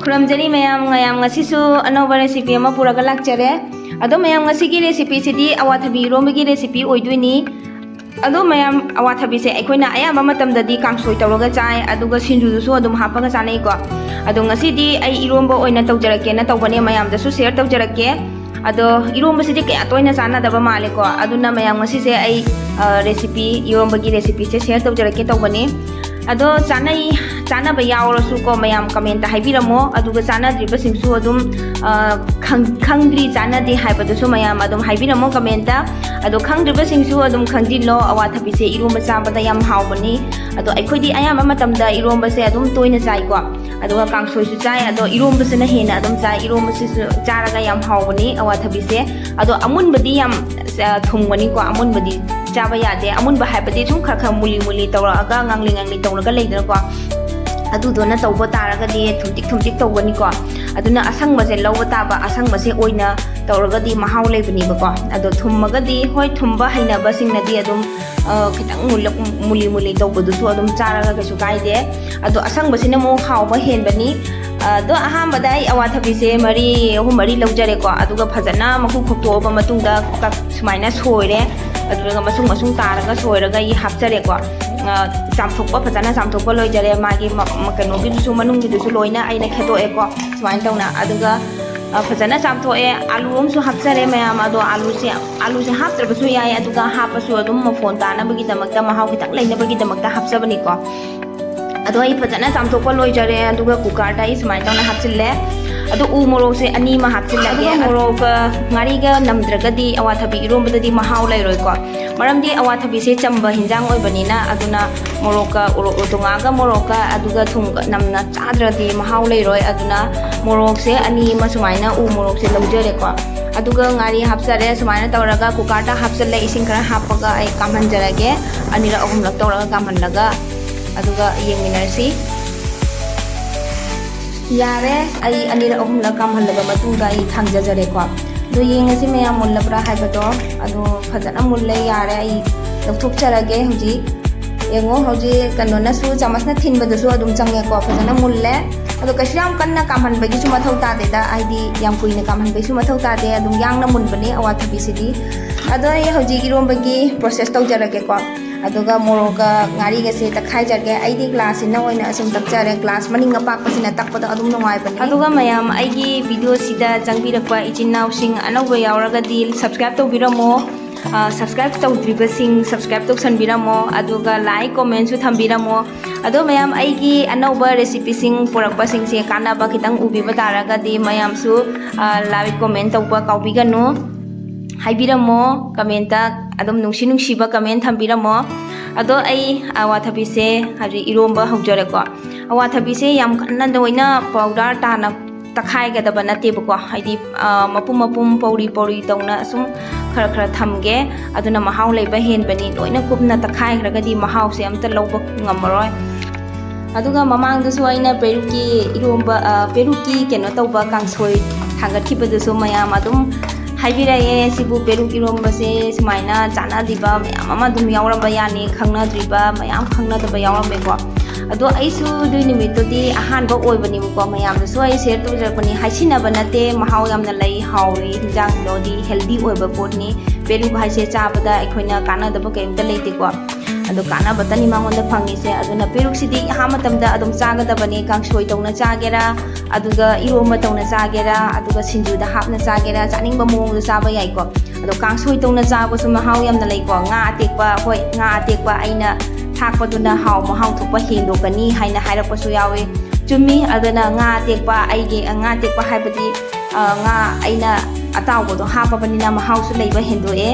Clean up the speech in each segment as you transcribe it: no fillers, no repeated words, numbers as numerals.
खुरमजरी ma'am ngasisu anova recipe ama puraga lakjare ado ma'am ngasigi recipe sidi awathabi eromba gi recipe oiduini ado ma'am awathabi se aikoina ayamba matamdadi kangsoi tawraga chai aduga sinju dusu adum hapaga chanai ko ado ngasidi ai eromba oina tawjarake na tawbane ma'am dasu share tawjarake ado eromba sidi kaya toina chana daba male ko aduna ma'am ngasi se ai recipe eromba gi recipe se share tawjarake tawbane ado chana ba yaurasu ko ma'am comment ta haibiramo aduga chana driba singsu adum khangdri chana di haibadasu ma'am adum haibiramo comment ta ado khangdriba singsu adum khangjilo awathabi se eromba chabada yam haubani ado aikhodi ayama matamda eromba se adum toina chai ko aduga kangsoi su chai ado eromba se na hena adum chai eromba se charaga yam haubani awathabi se ado amunbadi yam thungwani ko amunbadi chaba yade amunba haibadi sum khakha muli tawraga ngangli tawraga leidana ko adudona tawba taraga di thumtik tawbani ko aduna asangba se lawba taba asangba se oina tawraga di mahau leibani ba ko ado thummaga di hoi thumba haina ba singna di adum khitang muli tawbadu su adum charaga kasu kaide ado asangba sina mo hauba henbani ado ahamba dai awathabi se mari laujare ko aduga phajana maku khoktoba matungda sumaina soire aduga masung taraga soiraga I hapjare ko chamthokpa phajana chamthokpa loijare magi makano gi dusu manung gi dusu loina aina kheto e ko sumain tawna aduga phajana chamthoe alu amsu hapjare ma'am ado alu se haptrabasu yai aduga hapasu adum mafon tana bagi damakta mahau kitak leina bagi damakta hapjabani ko ado ai phajana chamthokpa loijare aduga cooker dai sumain tawna hapchille ado u morok se ani ma hapchillage morok ngari ga namdraga di awathabi eromba di mahau lairoi ko maramdi awathabi se chamba hinjang oibanina aduna moroka urotonga ga moroka aduga thunga namna chadra di mahau lairoi aduna morok se ani ma sumaina u morok se laujare ko aduga ngari hapsare sumaina tawraga cooker ta hapsalle ising khara hapaga ai kamhanjarage anira ahumlak tawraga kamhanlaga aduga yengminarsi yare ai anira ahumlak kamhanlaga matungda ai thangjajare ko do yengasi ma'am मुल्लब्रा हाइबदो अदो फजना मुल्ले यारे आई लौथोकचरगे हुजी येंगो हुजी कनोना सु चमसना थिनबदसु अदुम चंगे को फजना मुल्ले अदो कश्याम कन्ना कामहनबगी सु मथौ तादे दा आइदी याम कुइना कामहनबगी सु मथौ तादे अदुम यांगना मुनबनी अवाथाबि सिदी अदो ये हुजी इरोंबगी प्रोसेस तौजरगे को अदुगा मोरोगा ngari ga se takhai jarge aidi glass ina oina asum takjare glass maninga pakpasina takpada adum nongai bani aduga ma'am aigi video sida jangbirakwa ichinnaw sing anawba yauraga di subscribe tawbiramo subscribe tawdriba sing subscribe tawsanbiramo aduga like comment su thambiramo ado ma'am aigi anawba recipe sing purakpa sing se kanaba khitang ubiba taraga di ma'am su like comment tawba kaubiganu haibiramo comment ta adum nungsiba comment thambiramo ado ai awathabi se hari eromba haujare ko awathabi se yam kanna doina powder ta na takhai ga daba nate ko haidi mapum pauri tawna sum khara thamge aduna mahau leiba hen bani loina kupna takhai raga di mahau se amta lawba ngamaroi aduga mamang du su aina peruki eromba peruki keno tawba kangsoi thangathibadu su ma'am adum हाइबिराये सिबु पेरुक इरोंबा से सुमाइना चाना दिबा ma'am अमा दुम यावरबा यानी खंगना द्रिबा ma'am खंगना दबा यावरमे को अदो आइसु दुइ निमितोदी अहानबा ओइबनी को मैम सो आई शेयर तोजरबनी हाइसिनाबा नते महाव यामना लई हाउरी हिंजांग लोदी हेल्दी ओइबा पोटनी पेरुक हाइसे चाबदा अखोइना काना दबा केमता लेते को अदो काना बतनी मांगोंदा फंगिसे अदुना पेरुक सिदी हा मतमदा अदुम चागदबनी कांगसोय तौना चागेरा अदुगा इरोंबा तौना चागेरा अदुगा सिंजुदा हापना चागेरा चानिंगबा मोंगदा चाबा याइको अदो कांगसोय तौना चाबसु Mahav यामना लेको nga atekpa aina thakpaduna haw mahaw thukpa hendokani haina hairappasu yawe chumi adana nga atekpa haibadi nga aina atawbodo hapabanina mahaw su leiba hendoe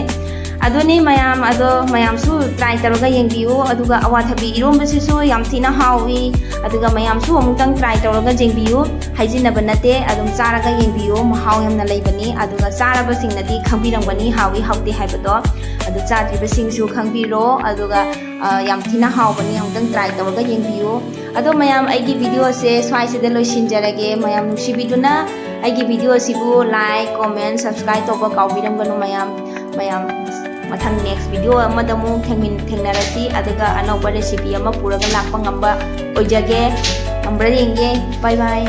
adoni ma'am सु try taroga yengbiu aduga awathabi eromba sisu yam thina hawi aduga ma'am सु amutang try taroga jengbiu haijinaba nate adum charaga yengbiu mahaw yamna leibani aduga charaba singnadi khangbirangani hawi hauti haibado adu chadriba singsu khangbiro aduga yam thina hawbani amutang try taroga yengbiu ado ma'am aigi video se swai se de loisinjarage ma'am nusibiduna aigi video sibu like comment subscribe toba kaubiranganu ma'am mathang next video amada mu thengnarasi adaga anauba recipe ama puraga lakpa ngamba oijage nambra yenge bye bye